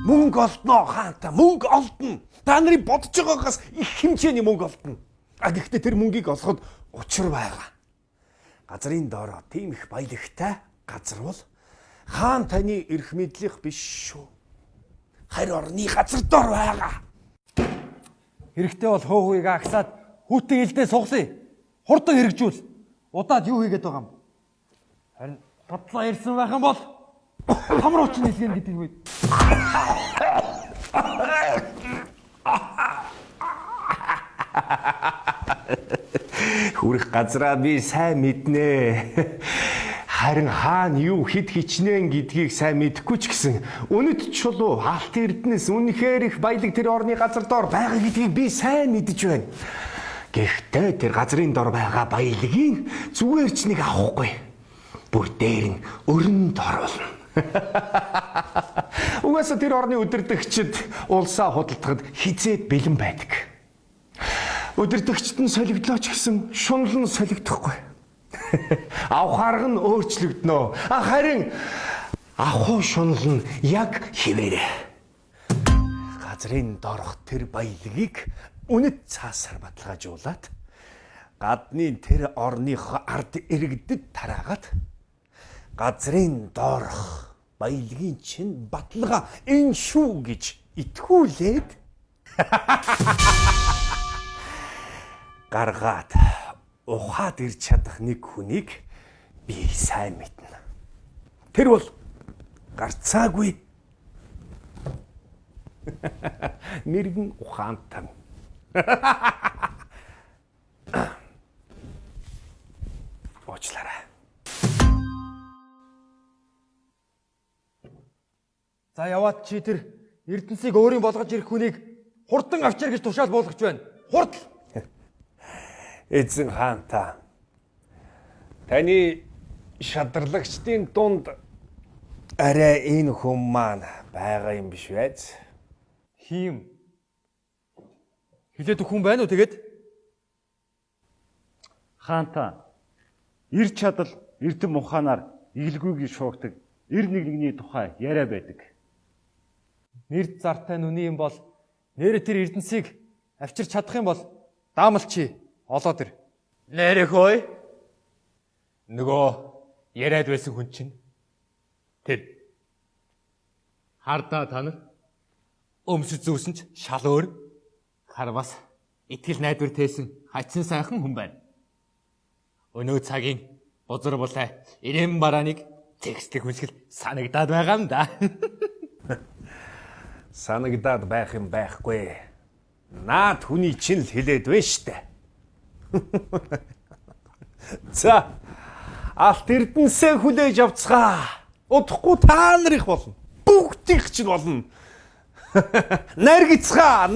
Мөнгө олдноо хаанта, мөнгө олдно. Та нарын бодож байгаагаас их хэмжээний мөнгө олдно. Гэхдээ тэр мөнгийг олоход учир байгаа. Газрын доороо тийм их баялагтай газар бол хаан таны эрх мэдлих биш шүү. Харь орны газар дор байгаа. Хэрэгтэй бол хөөхүйг агсаад хүүтэн илдээ суглая. Хурдан хэрэгжүүл. Удаад юу хийгээд байгаа юм? Харин бодлоо ирсэн байх юм бол хамар уучны хэлгэн гэдэг үед. Хүрэх газраа би сайн мэднэ. Харин хаан юу хэд хичнээн гэдгийг сайн мэдэхгүй ч гэсэн үнэт чулуу алт эрдэнэс үнэхээр их баялаг тэр орны газар дор байгаа гэдгийг би сайн мэдэж байна. Гэхдээ тэр газрын дор байгаа баялагийг зүгээр ч нэг авахгүй. Бүр дээр нь өрөнд оруулна. Угаасаа тэр орны удирдагчид улсаа худалдахад хизээд бэлэн байдаг. Удирдагчид нь солигдлоо ч гэсэн шунал нь солигдохгүй. Авахарга нь өөрчлөгднө. Харин авах шунал нь яг хിവэрэ. Газрын дорох тэр баялагийг үнэт цаасаар баталгаажуулаад гадны тэр орных ард иргэдэд тараагаад газрын доорох баялагын чинь баталгаа энэ шүү гэж итгүүлээд гаргаад ухаад ирж чадах нэг хүнийг би сайн мэднэ. Тэр бол гарцаагүй нэргэн ухаантай. Уучлаарай. За яваад чи тэр Эрдэнсийг өөрийн болгож ирэх хүнийг хурдан авчир гэж тушаал буулгаж байна. Хурдл. Эзэн хаанта. Таны шадарлагчдын дунд арай энэ хүн маань байгаа юм биш байж? Хим. Хилээд хүн байна уу тэгээд? Хаанта. Ир чадал эрдэм ухаанаар иглгүйг шуугдаг. Ир нэгний тухай яриа байдаг. Нэр зартай нүний юм бол нэр тэр Эрдэнсийг авчирч чадах юм бол даамалчи олоод ир. Нэрхой. Нөгөө яриад байсан хүн чинь тэр хардаа та нар өмсөж зүүсэн ч шал өөр. Хар бас итгэл найдвар тээсэн хатсан сайхан хүн байна. Өнөө цагийн бузар булай ирэм барааныг текстик хүнсгэл санагдаад байгаа юм да. Санагдаад байх юм байхгүй. Наад хүний чинь л хэлээд байна штэ. За, алт эрдэнсээ хүлээж авцгаа. Удахгүй та нарыг болно. Бүгдийг чинь болно. Наргицгаа.